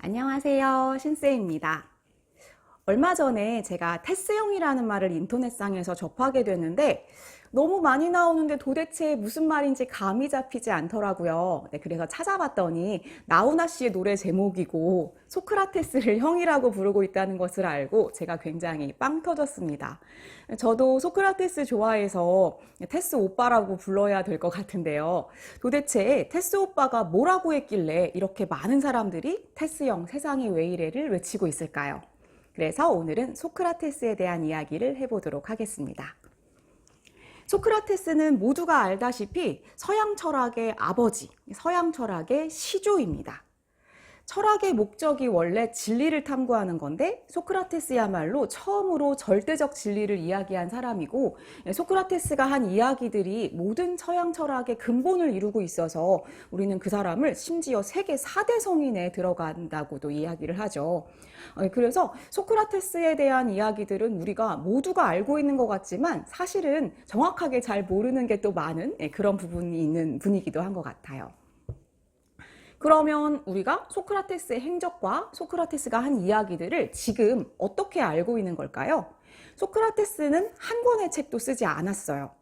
안녕하세요, 신쌤입니다. 얼마 전에 제가 테스형이라는 말을 인터넷상에서 접하게 됐는데 너무 많이 나오는데 도대체 무슨 말인지 감이 잡히지 않더라고요. 그래서 찾아봤더니 나훈아 씨의 노래 제목이고 소크라테스를 형이라고 부르고 있다는 것을 알고 제가 굉장히 빵 터졌습니다. 저도 소크라테스 좋아해서 테스 오빠라고 불러야 될 것 같은데요. 도대체 테스 오빠가 뭐라고 했길래 이렇게 많은 사람들이 테스 형 세상이 왜 이래를 외치고 있을까요? 그래서 오늘은 소크라테스에 대한 이야기를 해보도록 하겠습니다. 소크라테스는 모두가 알다시피 서양 철학의 아버지, 서양 철학의 시조입니다. 철학의 목적이 원래 진리를 탐구하는 건데 소크라테스야말로 처음으로 절대적 진리를 이야기한 사람이고, 소크라테스가 한 이야기들이 모든 서양 철학의 근본을 이루고 있어서 우리는 그 사람을 심지어 세계 4대 성인에 들어간다고도 이야기를 하죠. 그래서 소크라테스에 대한 이야기들은 우리가 모두가 알고 있는 것 같지만 사실은 정확하게 잘 모르는 게 또 많은 그런 부분이 있는 분이기도 한 것 같아요. 그러면 우리가 소크라테스의 행적과 소크라테스가 한 이야기들을 지금 어떻게 알고 있는 걸까요? 소크라테스는 한 권의 책도 쓰지 않았어요.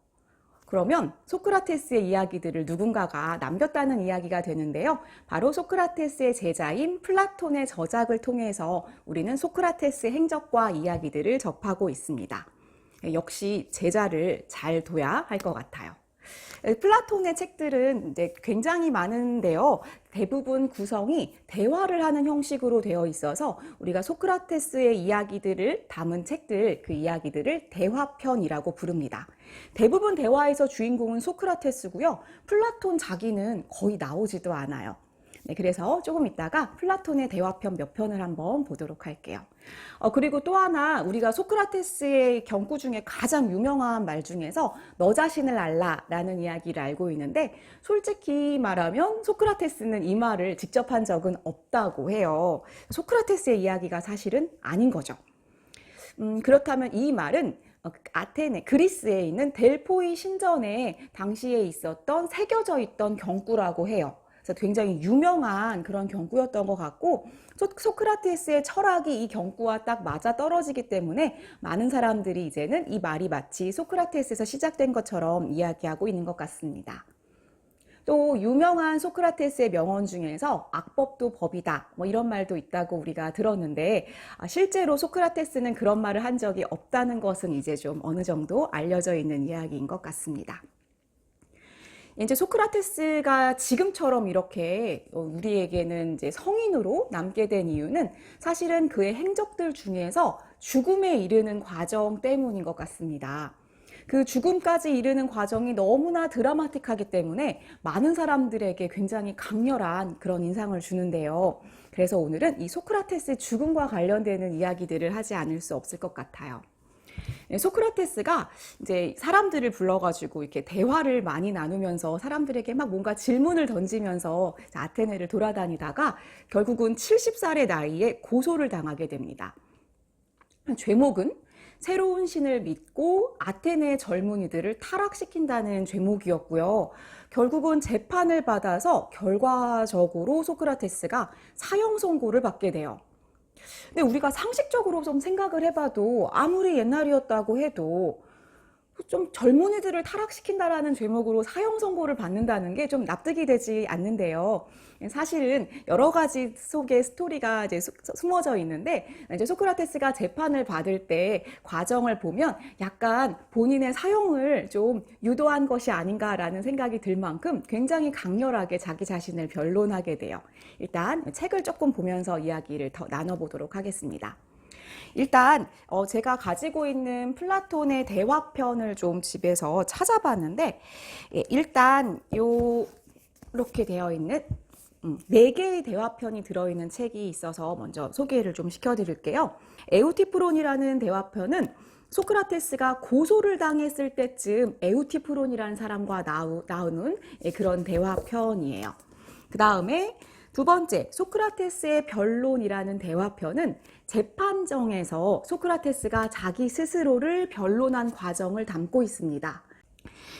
그러면 소크라테스의 이야기들을 누군가가 남겼다는 이야기가 되는데요. 바로 소크라테스의 제자인 플라톤의 저작을 통해서 우리는 소크라테스의 행적과 이야기들을 접하고 있습니다. 역시 제자를 잘 둬야 할 것 같아요. 플라톤의 책들은 이제 굉장히 많은데요. 대부분 구성이 대화를 하는 형식으로 되어 있어서 우리가 소크라테스의 이야기들을 담은 책들, 그 이야기들을 대화편이라고 부릅니다. 대부분 대화에서 주인공은 소크라테스고요. 플라톤 자기는 거의 나오지도 않아요. 그래서 조금 이따가 플라톤의 대화편 몇 편을 한번 보도록 할게요. 그리고 또 하나, 우리가 소크라테스의 경구 중에 가장 유명한 말 중에서 너 자신을 알라라는 이야기를 알고 있는데, 솔직히 말하면 소크라테스는 이 말을 직접 한 적은 없다고 해요. 소크라테스의 이야기가 사실은 아닌 거죠. 그렇다면 이 말은 아테네, 그리스에 있는 델포이 신전에 당시에 있었던 새겨져 있던 경구라고 해요. 그래서 굉장히 유명한 그런 경구였던 것 같고, 소크라테스의 철학이 이 경구와 딱 맞아 떨어지기 때문에 많은 사람들이 이제는 이 말이 마치 소크라테스에서 시작된 것처럼 이야기하고 있는 것 같습니다. 또 유명한 소크라테스의 명언 중에서 악법도 법이다, 뭐 이런 말도 있다고 우리가 들었는데, 실제로 소크라테스는 그런 말을 한 적이 없다는 것은 이제 좀 어느 정도 알려져 있는 이야기인 것 같습니다. 이제 소크라테스가 지금처럼 이렇게 우리에게는 이제 성인으로 남게 된 이유는 사실은 그의 행적들 중에서 죽음에 이르는 과정 때문인 것 같습니다. 그 죽음까지 이르는 과정이 너무나 드라마틱하기 때문에 많은 사람들에게 굉장히 강렬한 그런 인상을 주는데요. 그래서 오늘은 이 소크라테스의 죽음과 관련되는 이야기들을 하지 않을 수 없을 것 같아요. 소크라테스가 이제 사람들을 불러가지고 이렇게 대화를 많이 나누면서 사람들에게 막 뭔가 질문을 던지면서 아테네를 돌아다니다가 결국은 70살의 나이에 고소를 당하게 됩니다. 죄목은 새로운 신을 믿고 아테네 젊은이들을 타락시킨다는 죄목이었고요. 결국은 재판을 받아서 결과적으로 소크라테스가 사형 선고를 받게 돼요. 근데 우리가 상식적으로 좀 생각을 해봐도 아무리 옛날이었다고 해도 좀 젊은이들을 타락시킨다라는 죄목으로 사형 선고를 받는다는 게 좀 납득이 되지 않는데요. 사실은 여러 가지 속에 스토리가 이제 숨어져 있는데, 이제 소크라테스가 재판을 받을 때 과정을 보면 약간 본인의 사형을 좀 유도한 것이 아닌가라는 생각이 들 만큼 굉장히 강렬하게 자기 자신을 변론하게 돼요. 일단 책을 조금 보면서 이야기를 더 나눠보도록 하겠습니다. 일단 제가 가지고 있는 플라톤의 대화편을 좀 집에서 찾아봤는데, 일단 이렇게 되어 있는 4개의 대화편이 들어있는 책이 있어서 먼저 소개를 좀 시켜드릴게요. 에우티프론이라는 대화편은 소크라테스가 고소를 당했을 때쯤 에우티프론이라는 사람과 나오는 그런 대화편이에요. 그 다음에 두 번째, 소크라테스의 변론이라는 대화편은 재판정에서 소크라테스가 자기 스스로를 변론한 과정을 담고 있습니다.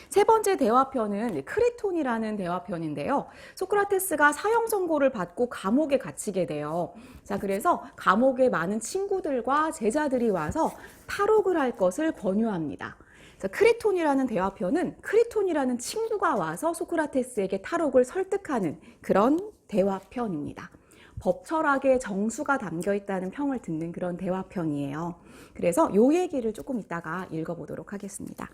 세 번째 대화편은 크리톤이라는 대화편인데요. 소크라테스가 사형 선고를 받고 감옥에 갇히게 돼요. 자, 그래서 감옥에 많은 친구들과 제자들이 와서 탈옥을 할 것을 권유합니다. 자, 크리톤이라는 대화편은 크리톤이라는 친구가 와서 소크라테스에게 탈옥을 설득하는 그런 대화편입니다. 법철학의 정수가 담겨 있다는 평을 듣는 그런 대화편이에요. 그래서 이 얘기를 조금 이따가 읽어보도록 하겠습니다.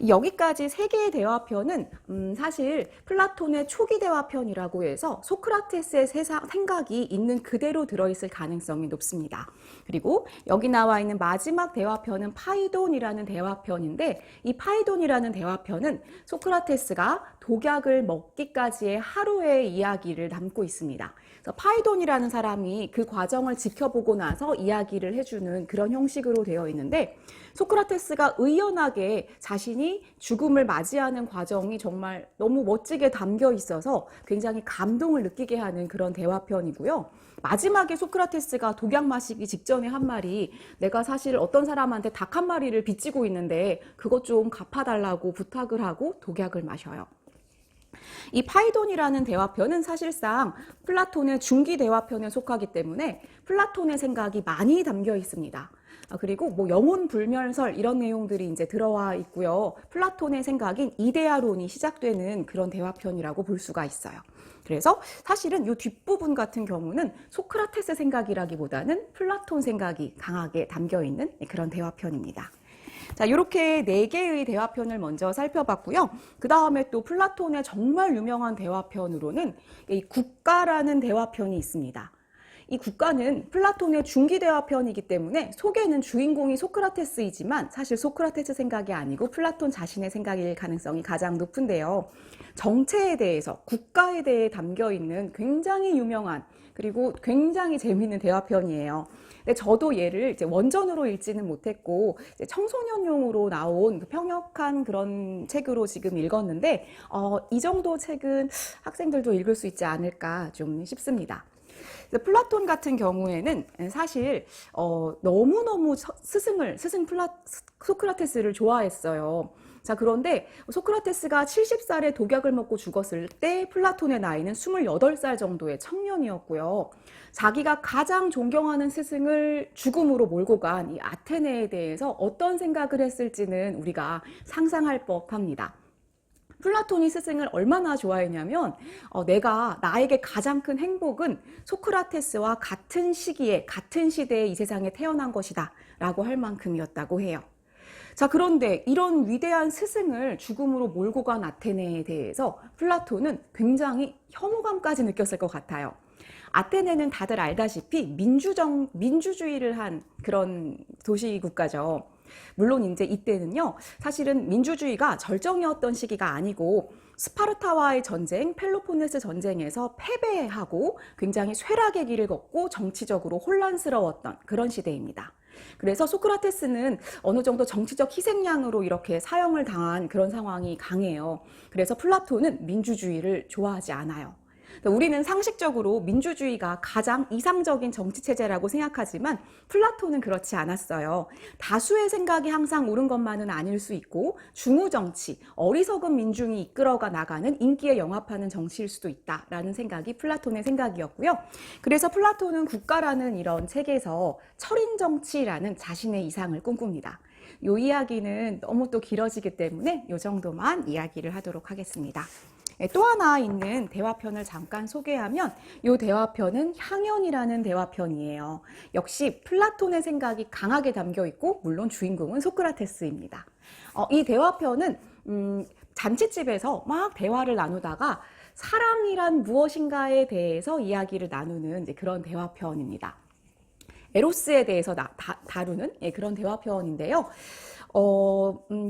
여기까지 세 개의 대화편은 사실 플라톤의 초기 대화편이라고 해서 소크라테스의 생각이 있는 그대로 들어있을 가능성이 높습니다. 그리고 여기 나와 있는 마지막 대화편은 파이돈이라는 대화편인데, 이 파이돈이라는 대화편은 소크라테스가 독약을 먹기까지의 하루의 이야기를 담고 있습니다. 그래서 파이돈이라는 사람이 그 과정을 지켜보고 나서 이야기를 해주는 그런 형식으로 되어 있는데, 소크라테스가 의연하게 자신이 죽음을 맞이하는 과정이 정말 너무 멋지게 담겨 있어서 굉장히 감동을 느끼게 하는 그런 대화편이고요. 마지막에 소크라테스가 독약 마시기 직전에 한 말이, 내가 사실 어떤 사람한테 닭 한 마리를 빚지고 있는데 그것 좀 갚아달라고 부탁을 하고 독약을 마셔요. 이 파이돈이라는 대화편은 사실상 플라톤의 중기 대화편에 속하기 때문에 플라톤의 생각이 많이 담겨 있습니다. 그리고 뭐 영혼 불멸설 이런 내용들이 이제 들어와 있고요. 플라톤의 생각인 이데아론이 시작되는 그런 대화편이라고 볼 수가 있어요. 그래서 사실은 이 뒷부분 같은 경우는 소크라테스 생각이라기보다는 플라톤 생각이 강하게 담겨 있는 그런 대화편입니다. 자, 이렇게 네 개의 대화편을 먼저 살펴봤고요. 그 다음에 또 플라톤의 정말 유명한 대화편으로는 이 국가라는 대화편이 있습니다. 이 국가는 플라톤의 중기 대화편이기 때문에 속에는 주인공이 소크라테스이지만 사실 소크라테스 생각이 아니고 플라톤 자신의 생각일 가능성이 가장 높은데요. 정체에 대해서, 국가에 대해 담겨 있는 굉장히 유명한 그리고 굉장히 재미있는 대화편이에요. 근데 저도 얘를 이제 원전으로 읽지는 못했고 이제 청소년용으로 나온 평역한 그런 책으로 지금 읽었는데 이 정도 책은 학생들도 읽을 수 있지 않을까 좀 싶습니다. 플라톤 같은 경우에는 사실 너무너무 소크라테스를 좋아했어요. 자, 그런데 소크라테스가 70살에 독약을 먹고 죽었을 때 플라톤의 나이는 28살 정도의 청년이었고요. 자기가 가장 존경하는 스승을 죽음으로 몰고 간 이 아테네에 대해서 어떤 생각을 했을지는 우리가 상상할 법합니다. 플라톤이 스승을 얼마나 좋아했냐면 나에게 가장 큰 행복은 소크라테스와 같은 시기에 같은 시대에 이 세상에 태어난 것이다 라고 할 만큼이었다고 해요. 자, 그런데 이런 위대한 스승을 죽음으로 몰고 간 아테네에 대해서 플라톤은 굉장히 혐오감까지 느꼈을 것 같아요. 아테네는 다들 알다시피 민주주의를 한 그런 도시 국가죠. 물론 이제 이때는요, 사실은 민주주의가 절정이었던 시기가 아니고 스파르타와의 전쟁, 펠로폰네스 전쟁에서 패배하고 굉장히 쇠락의 길을 걷고 정치적으로 혼란스러웠던 그런 시대입니다. 그래서 소크라테스는 어느 정도 정치적 희생양으로 이렇게 사형을 당한 그런 상황이 강해요. 그래서 플라톤은 민주주의를 좋아하지 않아요. 우리는 상식적으로 민주주의가 가장 이상적인 정치체제라고 생각하지만 플라톤은 그렇지 않았어요. 다수의 생각이 항상 옳은 것만은 아닐 수 있고 중우정치, 어리석은 민중이 이끌어가 나가는 인기에 영합하는 정치일 수도 있다라는 생각이 플라톤의 생각이었고요. 그래서 플라톤은 국가라는 이런 책에서 철인정치라는 자신의 이상을 꿈꿉니다. 이 이야기는 너무 또 길어지기 때문에 이 정도만 이야기를 하도록 하겠습니다. 또 하나 있는 대화편을 잠깐 소개하면 이 대화편은 향연이라는 대화편이에요. 역시 플라톤의 생각이 강하게 담겨 있고 물론 주인공은 소크라테스입니다. 이 대화편은 잔치집에서 막 대화를 나누다가 사랑이란 무엇인가에 대해서 이야기를 나누는 그런 대화편입니다. 에로스에 대해서 다루는 그런 대화편인데요.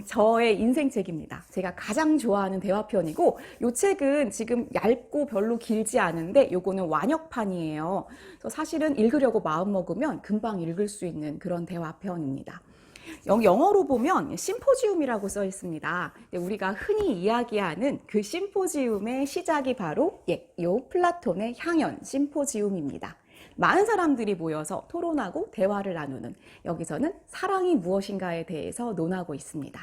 저의 인생책입니다. 제가 가장 좋아하는 대화편이고 이 책은 지금 얇고 별로 길지 않은데 요거는 완역판이에요. 그래서 사실은 읽으려고 마음먹으면 금방 읽을 수 있는 그런 대화편입니다. 영어로 보면 심포지움이라고 써 있습니다. 우리가 흔히 이야기하는 그 심포지움의 시작이 바로 요 플라톤의 향연 심포지움입니다. 많은 사람들이 모여서 토론하고 대화를 나누는, 여기서는 사랑이 무엇인가에 대해서 논하고 있습니다.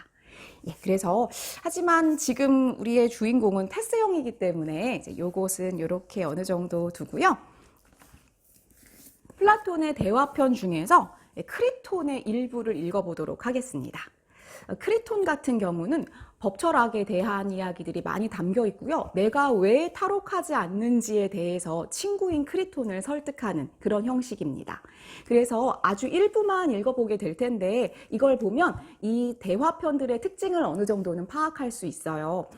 그래서 하지만 지금 우리의 주인공은 테스형이기 때문에 이제 요것은 이렇게 어느 정도 두고요. 플라톤의 대화편 중에서 크리톤의 일부를 읽어보도록 하겠습니다. 크리톤 같은 경우는 법철학에 대한 이야기들이 많이 담겨 있고요. 내가 왜 탈옥하지 않는지에 대해서 친구인 크리톤을 설득하는 그런 형식입니다. 그래서 아주 일부만 읽어보게 될 텐데 이걸 보면 이 대화편들의 특징을 어느 정도는 파악할 수 있어요.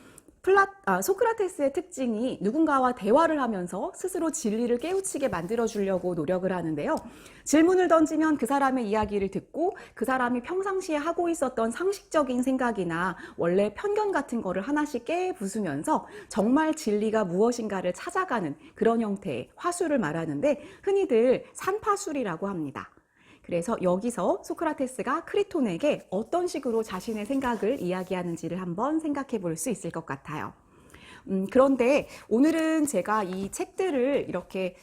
소크라테스의 특징이 누군가와 대화를 하면서 스스로 진리를 깨우치게 만들어주려고 노력을 하는데요. 질문을 던지면 그 사람의 이야기를 듣고 그 사람이 평상시에 하고 있었던 상식적인 생각이나 원래 편견 같은 거를 하나씩 깨부수면서 정말 진리가 무엇인가를 찾아가는 그런 형태의 화술을 말하는데 흔히들 산파술이라고 합니다. 그래서 여기서 소크라테스가 크리톤에게 어떤 식으로 자신의 생각을 이야기하는지를 한번 생각해 볼 수 있을 것 같아요. 그런데 오늘은 제가 이 책들을 이렇게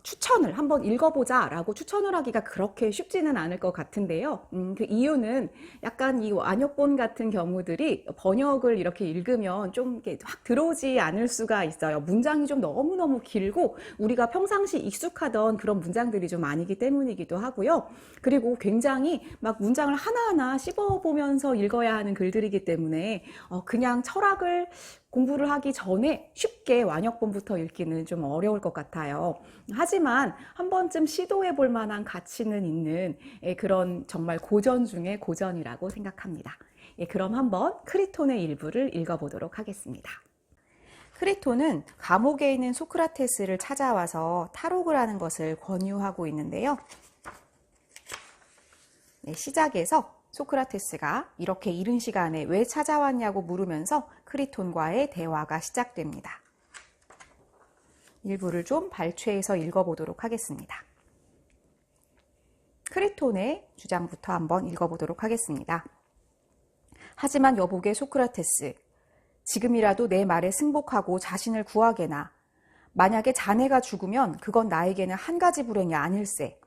추천을 한번 읽어보자 라고 추천을 하기가 그렇게 쉽지는 않을 것 같은데요. 그 이유는 약간 이 완역본 같은 경우들이 번역을 이렇게 읽으면 좀 이렇게 확 들어오지 않을 수가 있어요. 문장이 좀 너무너무 길고 우리가 평상시 익숙하던 그런 문장들이 좀 아니기 때문이기도 하고요. 그리고 굉장히 막 문장을 하나하나 씹어보면서 읽어야 하는 글들이기 때문에 그냥 철학을 공부를 하기 전에 쉽게 완역본부터 읽기는 좀 어려울 것 같아요. 하지만 한 번쯤 시도해 볼 만한 가치는 있는 그런 정말 고전 중의 고전이라고 생각합니다. 그럼 한번 크리톤의 일부를 읽어보도록 하겠습니다. 크리톤은 감옥에 있는 소크라테스를 찾아와서 탈옥을 하는 것을 권유하고 있는데요. 시작에서 소크라테스가 이렇게 이른 시간에 왜 찾아왔냐고 물으면서 크리톤과의 대화가 시작됩니다. 일부를 좀 발췌해서 읽어보도록 하겠습니다. 크리톤의 주장부터 한번 읽어보도록 하겠습니다. 하지만 여보게 소크라테스, 지금이라도 내 말에 승복하고 자신을 구하게나. 만약에 자네가 죽으면 그건 나에게는 한 가지 불행이 아닐세.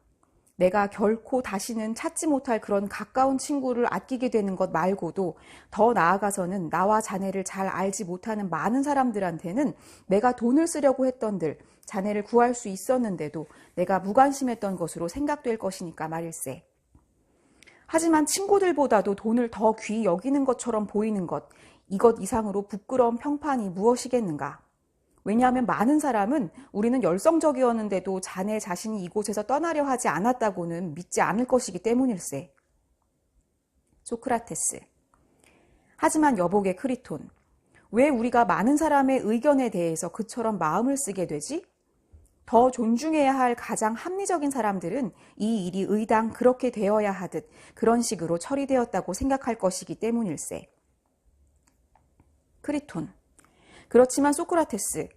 내가 결코 다시는 찾지 못할 그런 가까운 친구를 아끼게 되는 것 말고도 더 나아가서는 나와 자네를 잘 알지 못하는 많은 사람들한테는 내가 돈을 쓰려고 했던들 자네를 구할 수 있었는데도 내가 무관심했던 것으로 생각될 것이니까 말일세. 하지만 친구들보다도 돈을 더 귀히 여기는 것처럼 보이는 것, 이것 이상으로 부끄러운 평판이 무엇이겠는가? 왜냐하면 많은 사람은 우리는 열성적이었는데도 자네 자신이 이곳에서 떠나려 하지 않았다고는 믿지 않을 것이기 때문일세. 소크라테스. 하지만 여보게 크리톤, 왜 우리가 많은 사람의 의견에 대해서 그처럼 마음을 쓰게 되지? 더 존중해야 할 가장 합리적인 사람들은 이 일이 의당 그렇게 되어야 하듯 그런 식으로 처리되었다고 생각할 것이기 때문일세. 크리톤. 그렇지만 소크라테스,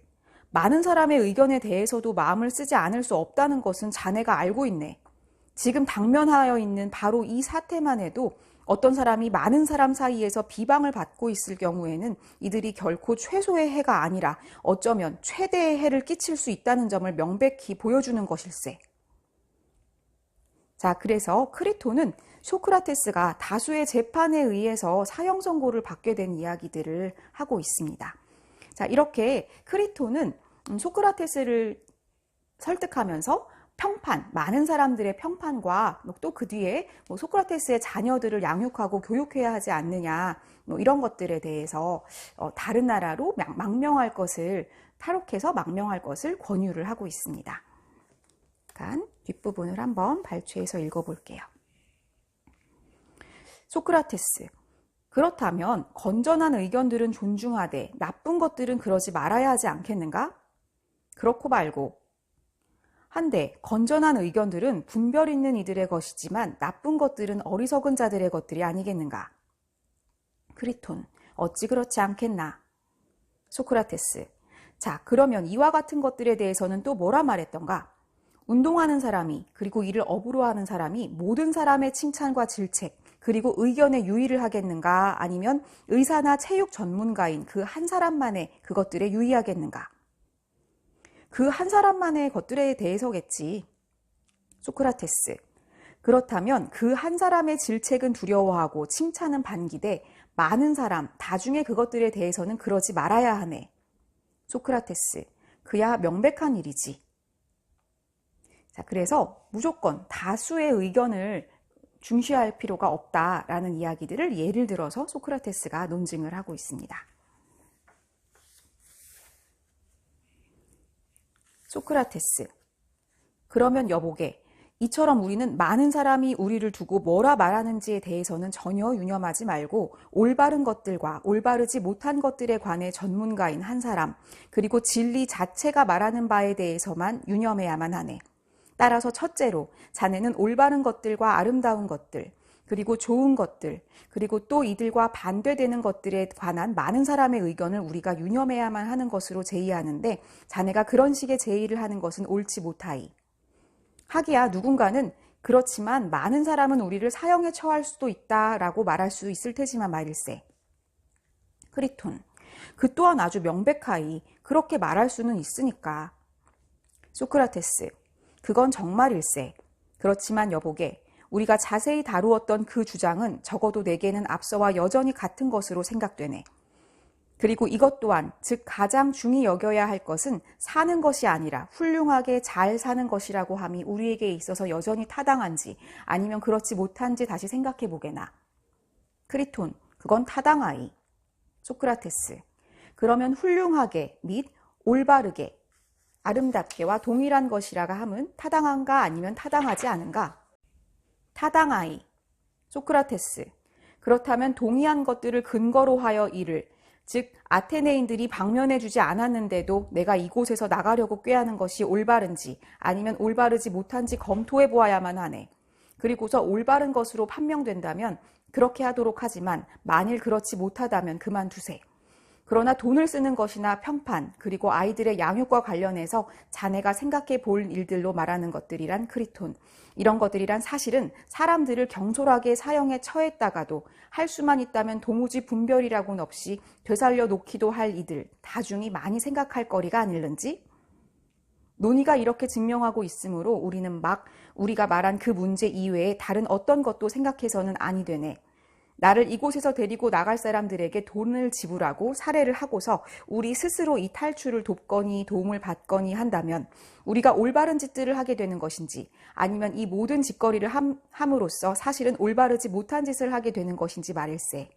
많은 사람의 의견에 대해서도 마음을 쓰지 않을 수 없다는 것은 자네가 알고 있네. 지금 당면하여 있는 바로 이 사태만 해도 어떤 사람이 많은 사람 사이에서 비방을 받고 있을 경우에는 이들이 결코 최소의 해가 아니라 어쩌면 최대의 해를 끼칠 수 있다는 점을 명백히 보여주는 것일세. 자, 그래서 크리톤은 소크라테스가 다수의 재판에 의해서 사형 선고를 받게 된 이야기들을 하고 있습니다. 자, 이렇게 크리톤은 소크라테스를 설득하면서 평판, 많은 사람들의 평판과 또 그 뒤에 소크라테스의 자녀들을 양육하고 교육해야 하지 않느냐, 이런 것들에 대해서 다른 나라로 망명할 것을, 탈옥해서 망명할 것을 권유를 하고 있습니다. 잠깐 뒷부분을 한번 발췌해서 읽어볼게요. 소크라테스. 그렇다면 건전한 의견들은 존중하되 나쁜 것들은 그러지 말아야 하지 않겠는가? 그렇고 말고. 한데 건전한 의견들은 분별 있는 이들의 것이지만 나쁜 것들은 어리석은 자들의 것들이 아니겠는가? 크리톤. 어찌 그렇지 않겠나? 소크라테스. 자, 그러면 이와 같은 것들에 대해서는 또 뭐라 말했던가? 운동하는 사람이, 그리고 이를 업으로 하는 사람이 모든 사람의 칭찬과 질책, 그리고 의견에 유의를 하겠는가? 아니면 의사나 체육 전문가인 그 한 사람만의 그것들에 유의하겠는가? 그 한 사람만의 것들에 대해서겠지. 소크라테스. 그렇다면 그 한 사람의 질책은 두려워하고 칭찬은 반기되 많은 사람, 다중의 그것들에 대해서는 그러지 말아야 하네. 소크라테스, 그야 명백한 일이지. 자, 그래서 무조건 다수의 의견을 중시할 필요가 없다라는 이야기들을 예를 들어서 소크라테스가 논증을 하고 있습니다. 소크라테스, 그러면 여보게, 이처럼 우리는 많은 사람이 우리를 두고 뭐라 말하는지에 대해서는 전혀 유념하지 말고 올바른 것들과 올바르지 못한 것들에 관해 전문가인 한 사람, 그리고 진리 자체가 말하는 바에 대해서만 유념해야만 하네. 따라서 첫째로 자네는 올바른 것들과 아름다운 것들, 그리고 좋은 것들, 그리고 또 이들과 반대되는 것들에 관한 많은 사람의 의견을 우리가 유념해야만 하는 것으로 제의하는데 자네가 그런 식의 제의를 하는 것은 옳지 못하이. 하기야 누군가는 그렇지만 많은 사람은 우리를 사형에 처할 수도 있다라고 말할 수 있을 테지만 말일세. 크리톤, 그 또한 아주 명백하이 그렇게 말할 수는 있으니까. 소크라테스, 그건 정말일세. 그렇지만 여보게, 우리가 자세히 다루었던 그 주장은 적어도 내게는 앞서와 여전히 같은 것으로 생각되네. 그리고 이것 또한, 즉 가장 중히 여겨야 할 것은 사는 것이 아니라 훌륭하게 잘 사는 것이라고 함이 우리에게 있어서 여전히 타당한지 아니면 그렇지 못한지 다시 생각해 보게나. 크리톤, 그건 타당하이. 소크라테스, 그러면 훌륭하게 및 올바르게, 아름답게와 동일한 것이라가 함은 타당한가 아니면 타당하지 않은가? 타당하이. 소크라테스, 그렇다면 동의한 것들을 근거로 하여 이를, 즉 아테네인들이 방면해주지 않았는데도 내가 이곳에서 나가려고 꾀하는 것이 올바른지 아니면 올바르지 못한지 검토해 보아야만 하네. 그리고서 올바른 것으로 판명된다면 그렇게 하도록 하지만 만일 그렇지 못하다면 그만두세. 그러나 돈을 쓰는 것이나 평판, 그리고 아이들의 양육과 관련해서 자네가 생각해 볼 일들로 말하는 것들이란 크리톤. 이런 것들이란 사실은 사람들을 경솔하게 사형에 처했다가도 할 수만 있다면 도무지 분별이라고는 없이 되살려 놓기도 할 이들, 다중이 많이 생각할 거리가 아닐는지? 논의가 이렇게 증명하고 있으므로 우리는 막 우리가 말한 그 문제 이외에 다른 어떤 것도 생각해서는 아니 되네. 나를 이곳에서 데리고 나갈 사람들에게 돈을 지불하고 살해를 하고서 우리 스스로 이 탈출을 돕거니 도움을 받거니 한다면 우리가 올바른 짓들을 하게 되는 것인지 아니면 이 모든 짓거리를 함으로써 사실은 올바르지 못한 짓을 하게 되는 것인지 말일세.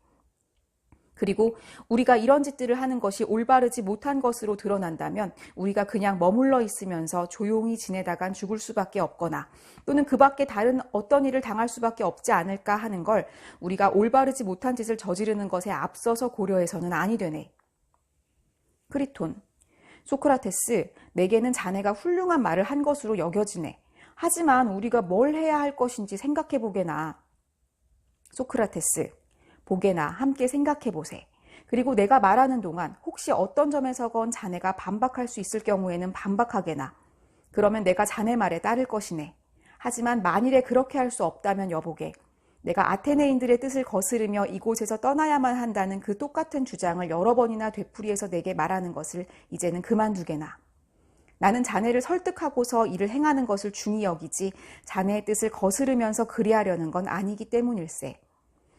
그리고 우리가 이런 짓들을 하는 것이 올바르지 못한 것으로 드러난다면 우리가 그냥 머물러 있으면서 조용히 지내다간 죽을 수밖에 없거나 또는 그 밖에 다른 어떤 일을 당할 수밖에 없지 않을까 하는 걸 우리가 올바르지 못한 짓을 저지르는 것에 앞서서 고려해서는 아니 되네. 크리톤, 소크라테스, 내게는 자네가 훌륭한 말을 한 것으로 여겨지네. 하지만 우리가 뭘 해야 할 것인지 생각해 보게나. 소크라테스, 보게나 함께 생각해 보세. 그리고 내가 말하는 동안 혹시 어떤 점에서건 자네가 반박할 수 있을 경우에는 반박하게나. 그러면 내가 자네 말에 따를 것이네. 하지만 만일에 그렇게 할 수 없다면 여보게, 내가 아테네인들의 뜻을 거스르며 이곳에서 떠나야만 한다는 그 똑같은 주장을 여러 번이나 되풀이해서 내게 말하는 것을 이제는 그만두게나. 나는 자네를 설득하고서 일을 행하는 것을 중히 여기지 자네의 뜻을 거스르면서 그리하려는 건 아니기 때문일세.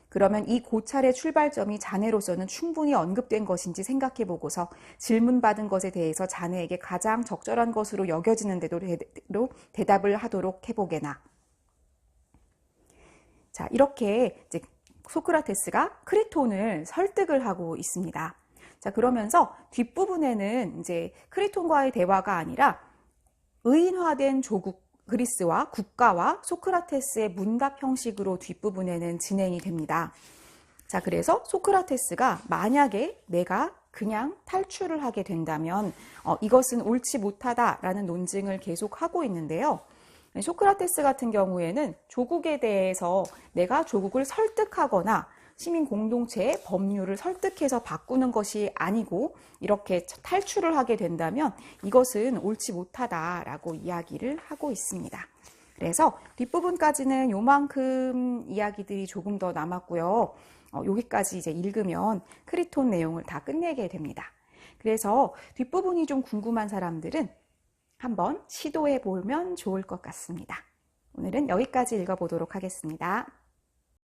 그러면 이 고찰의 출발점이 자네로서는 충분히 언급된 것인지 생각해 보고서 질문받은 것에 대해서 자네에게 가장 적절한 것으로 여겨지는 대로 대답을 하도록 해보게나. 자, 이렇게 이제 소크라테스가 크리톤을 설득을 하고 있습니다. 자, 그러면서 뒷부분에는 이제 크리톤과의 대화가 아니라 의인화된 조국 그리스와 국가와 소크라테스의 문답 형식으로 뒷부분에는 진행이 됩니다. 자, 그래서 소크라테스가 만약에 내가 그냥 탈출을 하게 된다면 이것은 옳지 못하다라는 논증을 계속하고 있는데요. 소크라테스 같은 경우에는 조국에 대해서 내가 조국을 설득하거나 시민 공동체의 법률을 설득해서 바꾸는 것이 아니고 이렇게 탈출을 하게 된다면 이것은 옳지 못하다라고 이야기를 하고 있습니다. 그래서 뒷부분까지는 요만큼 이야기들이 조금 더 남았고요. 여기까지 이제 읽으면 크리톤 내용을 다 끝내게 됩니다. 그래서 뒷부분이 좀 궁금한 사람들은 한번 시도해 보면 좋을 것 같습니다. 오늘은 여기까지 읽어보도록 하겠습니다.